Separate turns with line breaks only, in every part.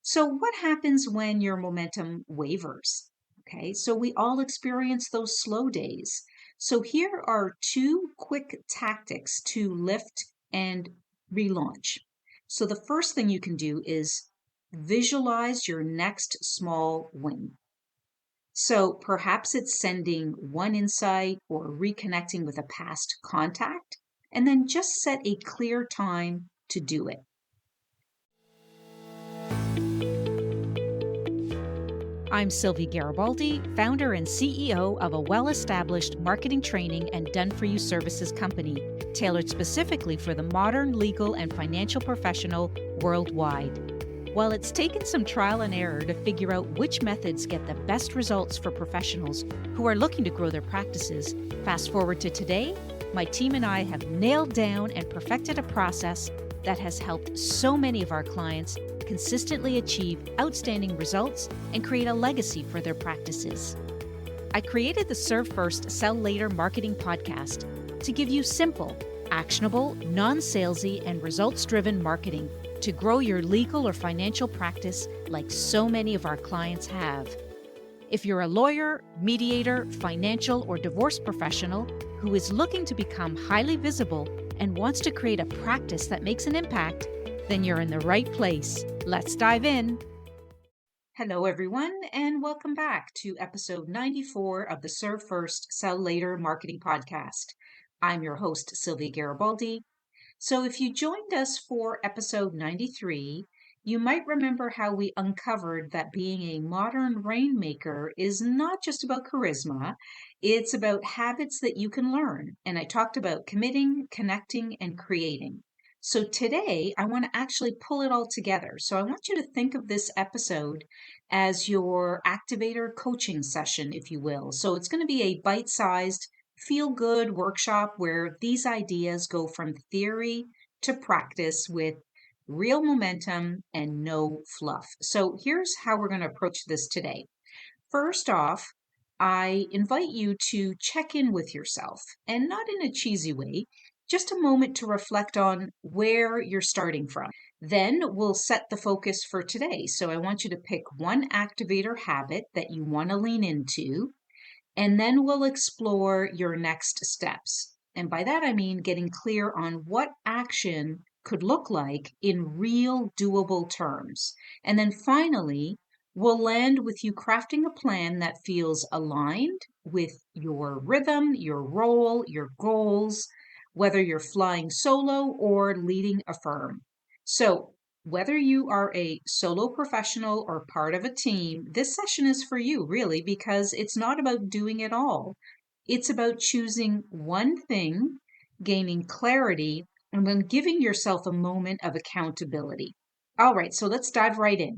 So, what happens when your momentum wavers? Okay, so we all experience those slow days. So, here are two quick tactics to lift and relaunch. So, the first thing you can do is visualize your next small win. So, perhaps it's sending one insight or reconnecting with a past contact, and then just set a clear time to do it.
I'm Sylvia Garibaldi, founder and CEO of a well-established marketing training and done-for-you services company, tailored specifically for the modern legal and financial professional worldwide. While it's taken some trial and error to figure out which methods get the best results for professionals who are looking to grow their practices, fast forward to today, my team and I have nailed down and perfected a process that has helped so many of our clients consistently achieve outstanding results and create a legacy for their practices. I created the Serve First, Sell Later marketing podcast to give you simple, actionable, non-salesy, and results-driven marketing to grow your legal or financial practice like so many of our clients have. If you're a lawyer, mediator, financial, or divorce professional who is looking to become highly visible and wants to create a practice that makes an impact, then you're in the right place. Let's dive in.
Hello, everyone, and welcome back to episode 94 of the Serve First, Sell Later marketing podcast. I'm your host, Sylvia Garibaldi. So, if you joined us for episode 93, you might remember how we uncovered that being a modern rainmaker is not just about charisma, it's about habits that you can learn. And I talked about committing, connecting, and creating. So today, I want to actually pull it all together. So I want you to think of this episode as your activator coaching session, if you will. So it's going to be a bite-sized, feel-good workshop where these ideas go from theory to practice with real momentum and no fluff. So here's how we're going to approach this today. First off, I invite you to check in with yourself, and not in a cheesy way, just a moment to reflect on where you're starting from. Then we'll set the focus for today. So I want you to pick one activator habit that you want to lean into, and then we'll explore your next steps. And by that, I mean getting clear on what action could look like in real doable terms. And then finally, we'll land with you crafting a plan that feels aligned with your rhythm, your role, your goals, whether you're flying solo or leading a firm. So, whether you are a solo professional or part of a team, this session is for you, really, because it's not about doing it all. It's about choosing one thing, gaining clarity, and then giving yourself a moment of accountability. All right, so let's dive right in.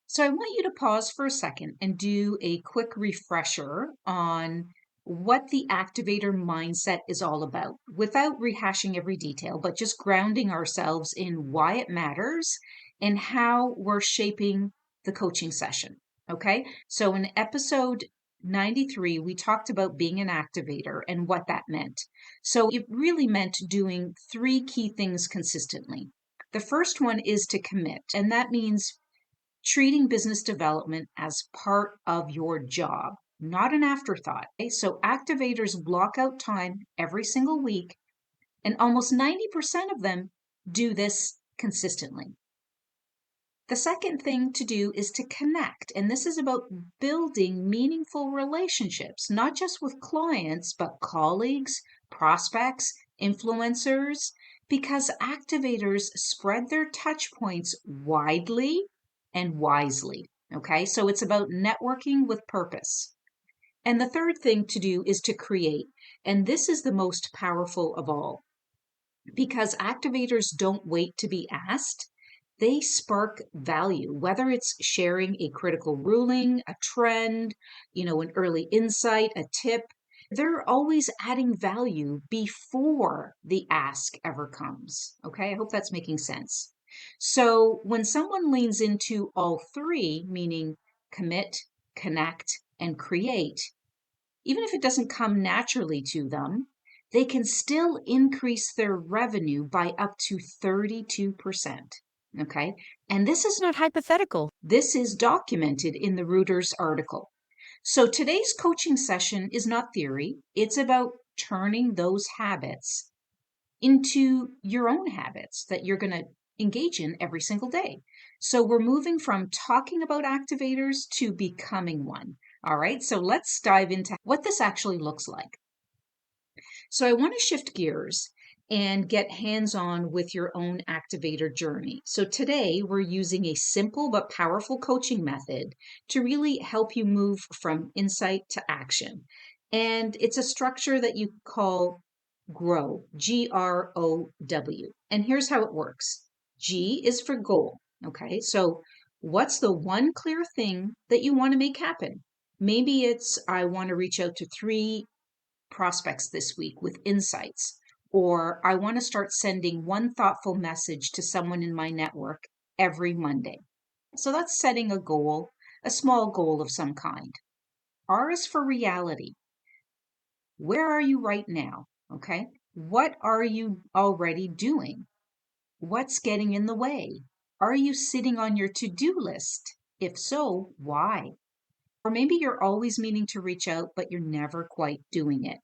So I want you to pause for a second and do a quick refresher on what the activator mindset is all about without rehashing every detail, but just grounding ourselves in why it matters and how we're shaping the coaching session. Okay. So in episode 93, we talked about being an activator and what that meant. So it really meant doing three key things consistently. The first one is to commit, and that means treating business development as part of your job, not an afterthought. Okay? So activators block out time every single week, and almost 90% of them do this consistently. The second thing to do is to connect, and this is about building meaningful relationships, not just with clients, but colleagues, prospects, influencers, because activators spread their touch points widely and wisely. Okay, so it's about networking with purpose. And the third thing to do is to create, and this is the most powerful of all, because activators don't wait to be asked. They spark value, whether it's sharing a critical ruling, a trend, an early insight, a tip. They're always adding value before the ask ever comes. Okay, I hope that's making sense. So when someone leans into all three, meaning commit, connect, and create, even if it doesn't come naturally to them, they can still increase their revenue by up to 32%. Okay. And this is
Not hypothetical.
This is documented in the Reuters article. So today's coaching session is not theory. It's about turning those habits into your own habits that you're going to engage in every single day. So we're moving from talking about activators to becoming one. All right. So let's dive into what this actually looks like. So I want to shift gears and get hands-on with your own activator journey. So today we're using a simple but powerful coaching method to really help you move from insight to action. And it's a structure that you call GROW, GROW. And here's how it works. G is for goal. Okay, so what's the one clear thing that you want to make happen? Maybe it's I want to reach out to 3 prospects this week with insights, or I want to start sending one thoughtful message to someone in my network every Monday. So that's setting a goal, a small goal of some kind. R is for reality. Where are you right now? Okay. What are you already doing? What's getting in the way? Are you sitting on your to-do list? If so, why? Or maybe you're always meaning to reach out, but you're never quite doing it.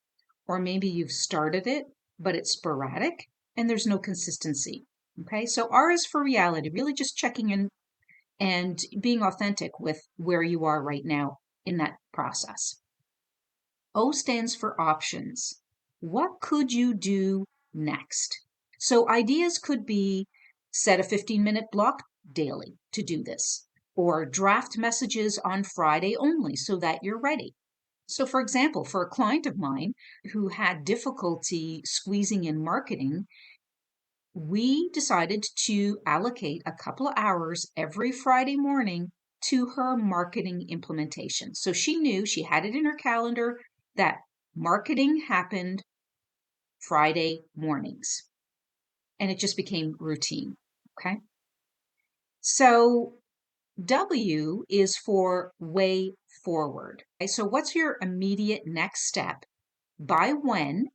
Or maybe you've started it, but it's sporadic and there's no consistency. Okay, so R is for reality, really just checking in and being authentic with where you are right now in that process. O stands for options. What could you do next? So ideas could be set a 15-minute block daily to do this, or draft messages on Friday only so that you're ready. So, for example, for a client of mine who had difficulty squeezing in marketing, we decided to allocate a couple of hours every Friday morning to her marketing implementation. So she knew, she had it in her calendar that marketing happened Friday mornings, and it just became routine. Okay. So W is for way forward. Okay, so what's your immediate next step? By when?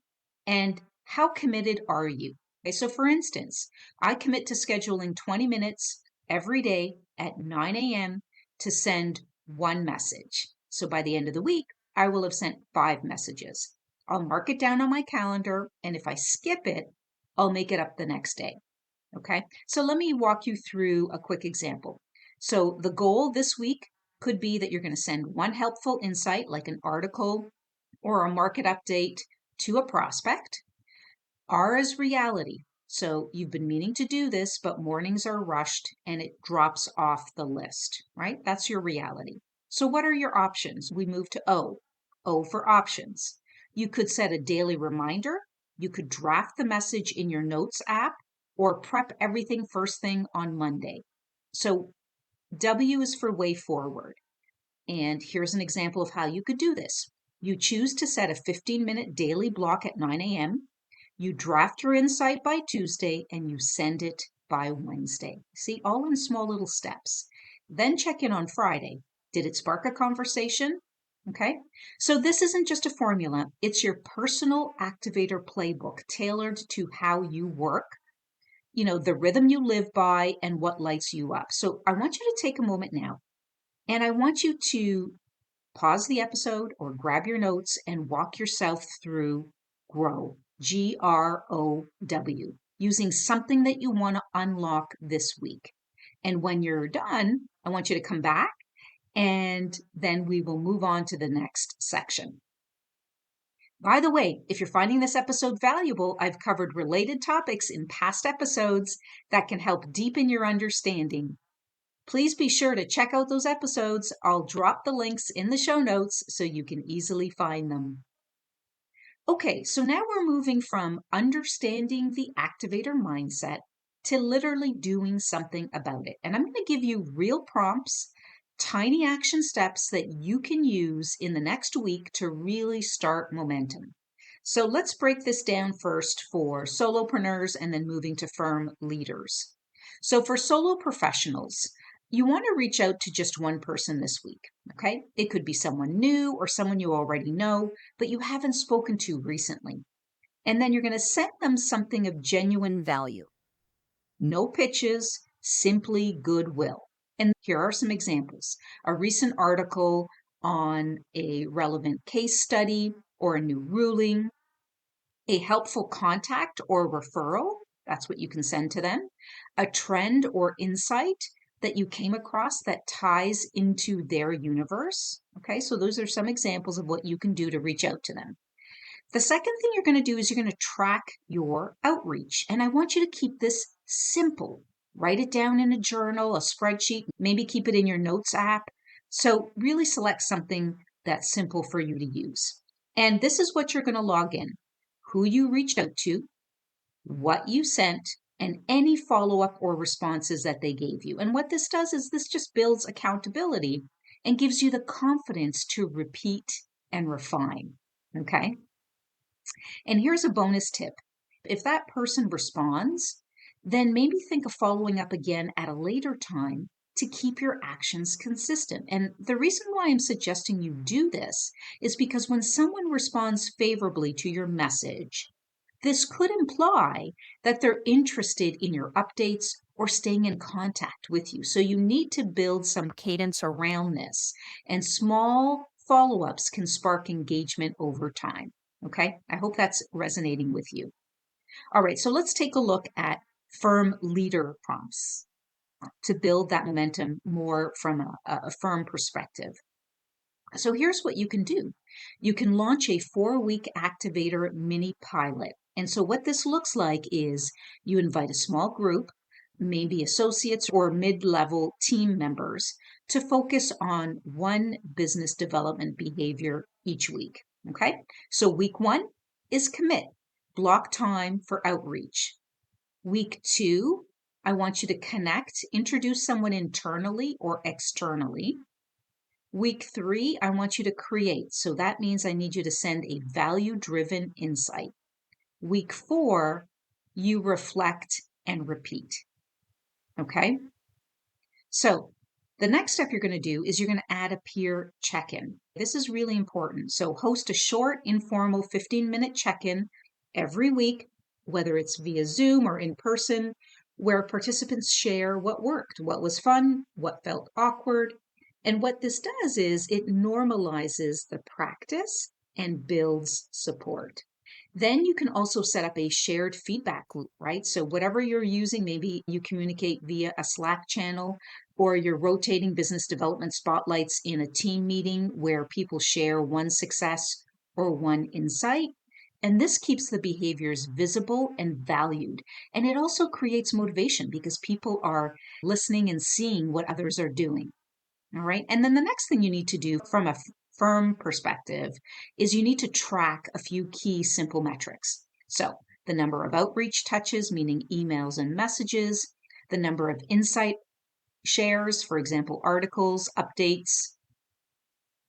And how committed are you? Okay, so for instance, I commit to scheduling 20 minutes every day at 9 a.m. to send one message. So by the end of the week, I will have sent 5 messages. I'll mark it down on my calendar, and if I skip it, I'll make it up the next day. Okay, so let me walk you through a quick example. So the goal this week could be that you're going to send one helpful insight, like an article or a market update, to a prospect. R is reality. So you've been meaning to do this, but mornings are rushed and it drops off the list, right? That's your reality. So what are your options? We move to O. O for options. You could set a daily reminder. You could draft the message in your notes app or prep everything first thing on Monday. So W is for way forward. And here's an example of how you could do this. You choose to set a 15-minute daily block at 9 a.m. You draft your insight by Tuesday and you send it by Wednesday. See, all in small little steps. Then check in on Friday. Did it spark a conversation? Okay. So this isn't just a formula. It's your personal activator playbook tailored to how you work, the rhythm you live by and what lights you up. So I want you to take a moment now and I want you to pause the episode or grab your notes and walk yourself through GROW, GROW, using something that you want to unlock this week. And when you're done, I want you to come back and then we will move on to the next section. By the way, if you're finding this episode valuable, I've covered related topics in past episodes that can help deepen your understanding. Please be sure to check out those episodes. I'll drop the links in the show notes so you can easily find them. Okay, so now we're moving from understanding the activator mindset to literally doing something about it. And I'm going to give you real prompts, tiny action steps that you can use in the next week to really start momentum. So let's break this down first for solopreneurs and then moving to firm leaders. So for solo professionals, you want to reach out to just one person this week, okay? It could be someone new or someone you already know, but you haven't spoken to recently. And then you're going to send them something of genuine value. No pitches, simply goodwill. And here are some examples. A recent article on a relevant case study or a new ruling, a helpful contact or referral, that's what you can send to them, a trend or insight that you came across that ties into their universe. Okay, so those are some examples of what you can do to reach out to them. The second thing you're going to do is you're going to track your outreach. And I want you to keep this simple. Write it down in a journal, a spreadsheet, maybe keep it in your notes app. So really select something that's simple for you to use. And this is what you're going to log in: who you reached out to, what you sent, and any follow-up or responses that they gave you. And what this does is this just builds accountability and gives you the confidence to repeat and refine. Okay? And here's a bonus tip. If that person responds, then maybe think of following up again at a later time to keep your actions consistent. And the reason why I'm suggesting you do this is because when someone responds favorably to your message, this could imply that they're interested in your updates or staying in contact with you. So you need to build some cadence around this, and small follow-ups can spark engagement over time. Okay, I hope that's resonating with you. All right, so let's take a look at firm leader prompts to build that momentum more from a firm perspective. So here's what you can do. You can launch a 4-week Activator mini pilot. And so what this looks like is you invite a small group, maybe associates or mid-level team members, to focus on one business development behavior each week. Okay, so week 1 is commit, block time for outreach. Week 2, I want you to connect, introduce someone internally or externally. Week 3, I want you to create. So that means I need you to send a value-driven insight. Week 4, you reflect and repeat. Okay? So the next step you're going to do is you're going to add a peer check-in. This is really important. So host a short, informal 15-minute check-in every week, whether it's via Zoom or in person, where participants share what worked, what was fun, what felt awkward. And what this does is it normalizes the practice and builds support. Then you can also set up a shared feedback loop, right? So whatever you're using, maybe you communicate via a Slack channel, or you're rotating business development spotlights in a team meeting where people share one success or one insight. And this keeps the behaviors visible and valued. And it also creates motivation because people are listening and seeing what others are doing. All right. And then the next thing you need to do from a firm perspective is you need to track a few key simple metrics. So the number of outreach touches, meaning emails and messages, the number of insight shares, for example, articles, updates,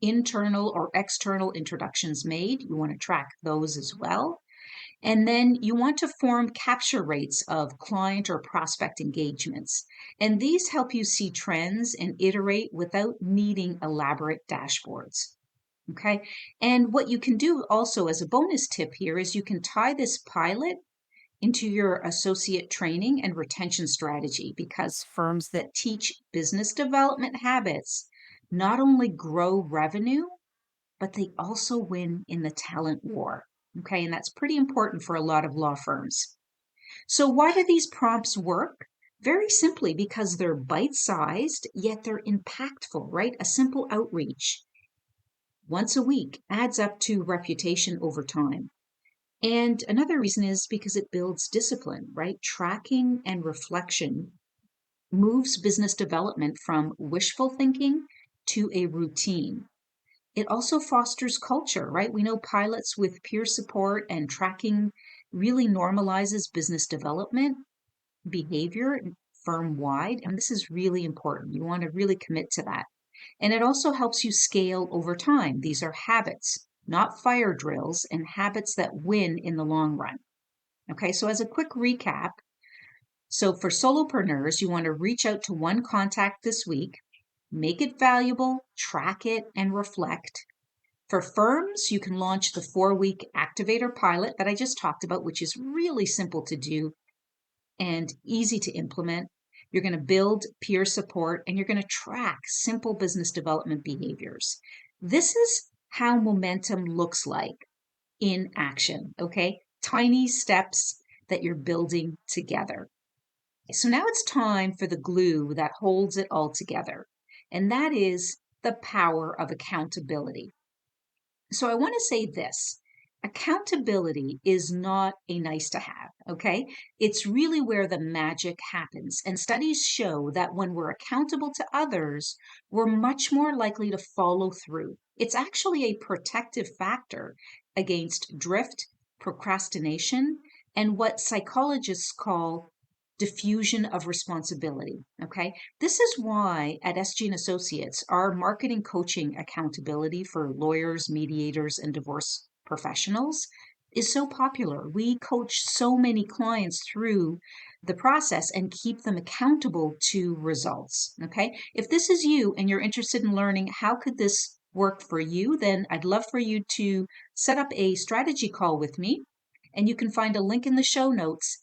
internal or external introductions made. You want to track those as well. And then you want to form capture rates of client or prospect engagements. And these help you see trends and iterate without needing elaborate dashboards. Okay. And what you can do also as a bonus tip here is you can tie this pilot into your associate training and retention strategy, because firms that teach business development habits not only grow revenue, but they also win in the talent war. Okay, and that's pretty important for a lot of law firms. So why do these prompts work? Very simply because they're bite-sized, yet they're impactful, right? A simple outreach once a week adds up to reputation over time. And another reason is because it builds discipline, right? Tracking and reflection moves business development from wishful thinking to a routine. It also fosters culture, right? We know pilots with peer support and tracking really normalizes business development behavior firm-wide, and this is really important. You want to really commit to that. And it also helps you scale over time. These are habits, not fire drills, and habits that win in the long run. Okay, so as a quick recap, so for solopreneurs, you want to reach out to one contact this week, make it valuable, track it, and reflect. For firms, you can launch the 4-week Activator pilot that I just talked about, which is really simple to do and easy to implement. You're going to build peer support, and you're going to track simple business development behaviors. This is how momentum looks like in action, okay? Tiny steps that you're building together. So now it's time for the glue that holds it all together, and that is the power of accountability. So I want to say this. Accountability is not a nice to have, okay? It's really where the magic happens. And studies show that when we're accountable to others, we're much more likely to follow through. It's actually a protective factor against drift, procrastination, and what psychologists call diffusion of responsibility, okay? This is why at SG and Associates, our marketing coaching accountability for lawyers, mediators, and divorce professionals is so popular. We coach so many clients through the process and keep them accountable to results, okay? If this is you and you're interested in learning how could this work for you, then I'd love for you to set up a strategy call with me, and you can find a link in the show notes.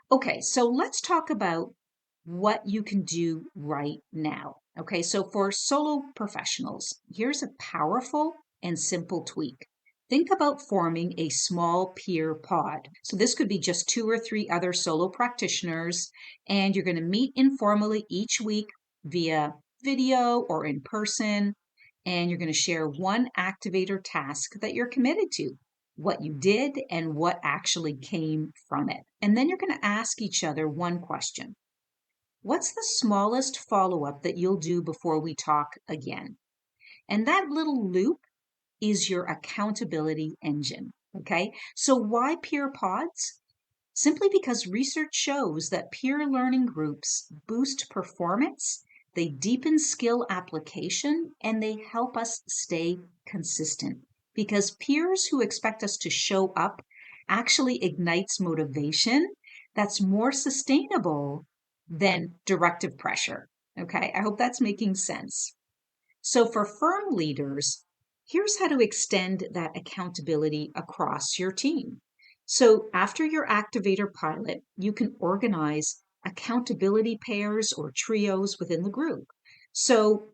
Okay, so let's talk about what you can do right now. Okay, so for solo professionals, here's a powerful and simple tweak. Think about forming a small peer pod. So this could be just 2 or 3 other solo practitioners, and you're going to meet informally each week via video or in person, and you're going to share one activator task that you're committed to, what you did and what actually came from it. And then you're going to ask each other one question. What's the smallest follow-up that you'll do before we talk again? And that little loop is your accountability engine. Okay. So why peer pods? Simply because research shows that peer learning groups boost performance, they deepen skill application, and they help us stay consistent. Because peers who expect us to show up actually ignites motivation that's more sustainable than directive pressure. Okay, I hope that's making sense. So for firm leaders, here's how to extend that accountability across your team. So after your activator pilot, you can organize accountability pairs or trios within the group. So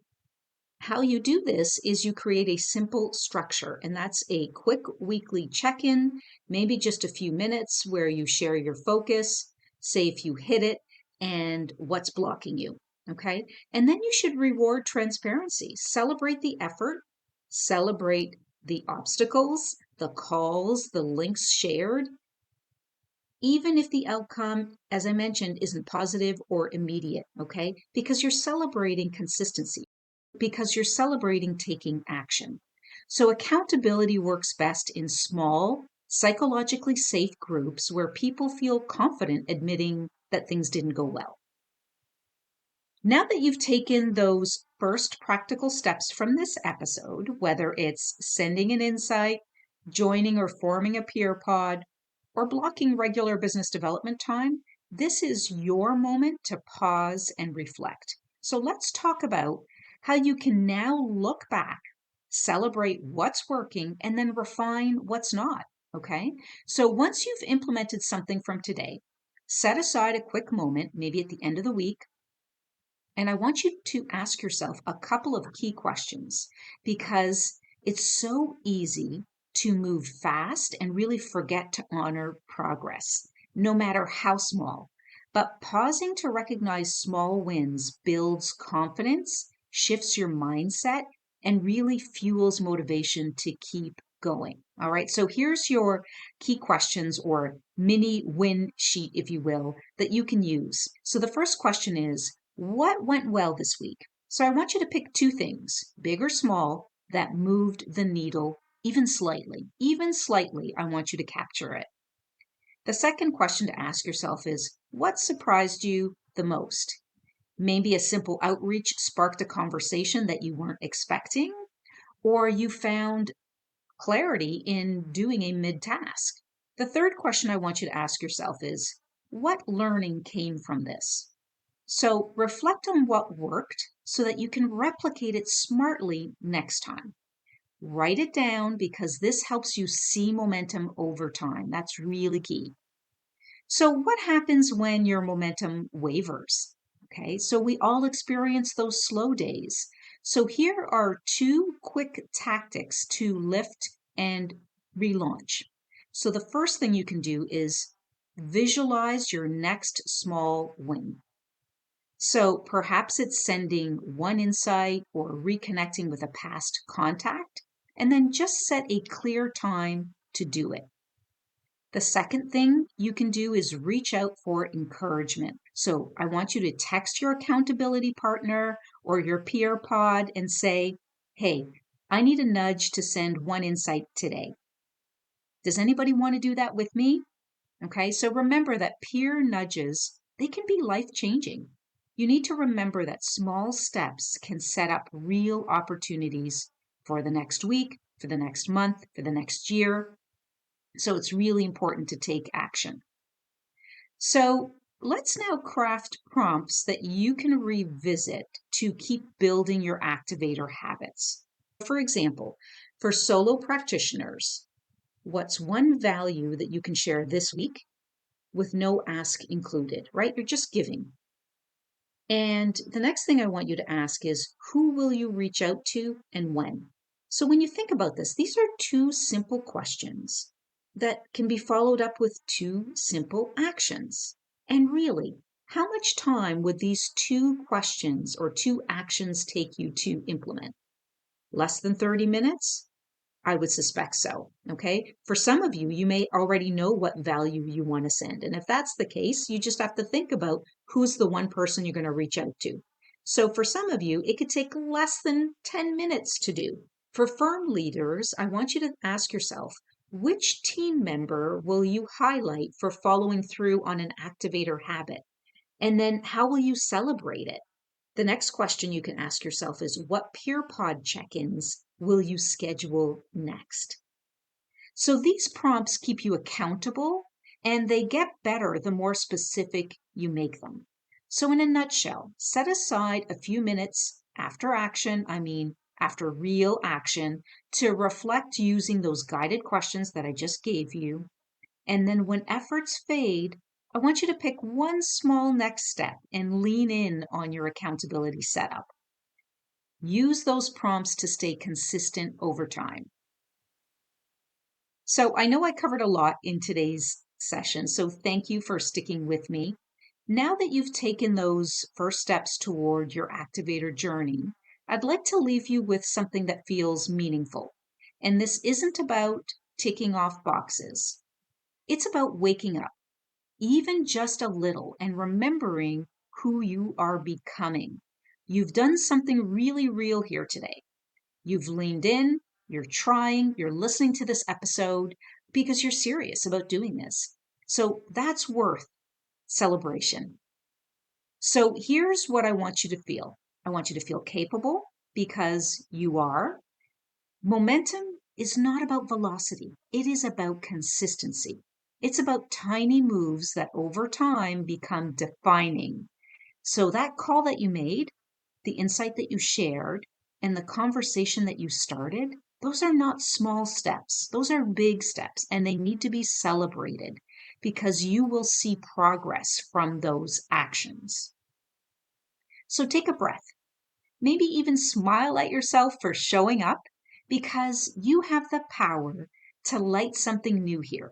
how you do this is you create a simple structure, and that's a quick weekly check-in, maybe just a few minutes where you share your focus, say if you hit it, and what's blocking you, okay? And then you should reward transparency, celebrate the effort, celebrate the obstacles, the calls, the links shared, even if the outcome, as I mentioned, isn't positive or immediate, okay? Because you're celebrating consistency, because you're celebrating taking action. So accountability works best in small, psychologically safe groups where people feel confident admitting that things didn't go well. Now that you've taken those first practical steps from this episode, whether it's sending an insight, joining or forming a peer pod, or blocking regular business development time, this is your moment to pause and reflect. So let's talk about how you can now look back, celebrate what's working, and then refine what's not. Okay. So once you've implemented something from today, set aside a quick moment, maybe at the end of the week, and I want you to ask yourself a couple of key questions because it's so easy to move fast and really forget to honor progress, no matter how small. But pausing to recognize small wins builds confidence, shifts your mindset, and really fuels motivation to keep going. All right, so here's your key questions or mini win sheet, if you will, that you can use. So the first question is, what went well this week? So I want you to pick 2 things, big or small, that moved the needle even slightly. Even slightly, I want you to capture it. The second question to ask yourself is, what surprised you the most? Maybe a simple outreach sparked a conversation that you weren't expecting, or you found clarity in doing a mid-task. The third question I want you to ask yourself is, what learning came from this? So reflect on what worked so that you can replicate it smartly next time. Write it down because this helps you see momentum over time. That's really key. So what happens when your momentum wavers? Okay, so we all experience those slow days. So here are two quick tactics to lift and relaunch. So the first thing you can do is visualize your next small win. So perhaps it's sending one insight or reconnecting with a past contact, and then just set a clear time to do it. The second thing you can do is reach out for encouragement. So I want you to text your accountability partner or your peer pod and say, hey, I need a nudge to send one insight today. Does anybody want to do that with me? Okay, so remember that peer nudges, they can be life-changing. You need to remember that small steps can set up real opportunities for the next week, for the next month, for the next year. So it's really important to take action. So let's now craft prompts that you can revisit to keep building your activator habits. For example, for solo practitioners, what's one value that you can share this week with no ask included, right? You're just giving. And the next thing I want you to ask is, who will you reach out to and when? So when you think about this, these are two simple questions that can be followed up with two simple actions. And really, how much time would these two questions or two actions take you to implement? Less than 30 minutes? I would suspect so. Okay. For some of you, you may already know what value you want to send. And if that's the case, you just have to think about who's the one person you're going to reach out to. So for some of you, it could take less than 10 minutes to do. For firm leaders, I want you to ask yourself, which team member will you highlight for following through on an activator habit? And then how will you celebrate it? The next question you can ask yourself is, what peer pod check-ins will you schedule next? So these prompts keep you accountable, and they get better the more specific you make them. So in a nutshell, set aside a few minutes after action, after real action, to reflect using those guided questions that I just gave you. And then when efforts fade, I want you to pick one small next step and lean in on your accountability setup. Use those prompts to stay consistent over time. So I know I covered a lot in today's session, so thank you for sticking with me. Now that you've taken those first steps toward your activator journey, I'd like to leave you with something that feels meaningful. And this isn't about ticking off boxes. It's about waking up, even just a little, and remembering who you are becoming. You've done something really real here today. You've leaned in, you're trying, you're listening to this episode because you're serious about doing this. So that's worth celebration. So here's what I want you to feel. I want you to feel capable because you are. Momentum is not about velocity. It is about consistency. It's about tiny moves that over time become defining. So that call that you made, the insight that you shared, and the conversation that you started, those are not small steps. Those are big steps, and they need to be celebrated because you will see progress from those actions. So take a breath. Maybe even smile at yourself for showing up because you have the power to light something new here.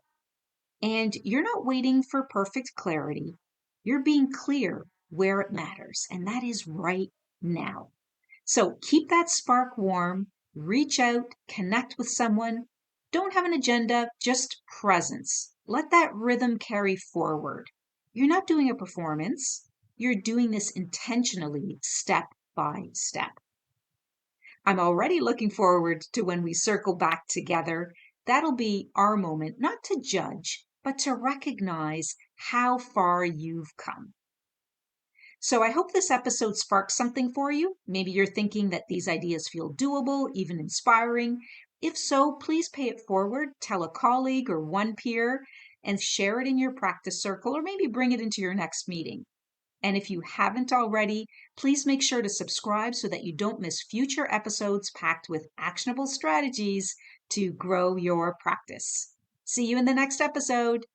And you're not waiting for perfect clarity. You're being clear where it matters, and that is right now. So keep that spark warm, reach out, connect with someone. Don't have an agenda, just presence. Let that rhythm carry forward. You're not doing a performance. You're doing this intentionally, step by step. I'm already looking forward to when we circle back together. That'll be our moment, not to judge, but to recognize how far you've come. So I hope this episode sparks something for you. Maybe you're thinking that these ideas feel doable, even inspiring. If so, please pay it forward, tell a colleague or one peer, and share it in your practice circle, or maybe bring it into your next meeting. And if you haven't already, please make sure to subscribe so that you don't miss future episodes packed with actionable strategies to grow your practice. See you in the next episode.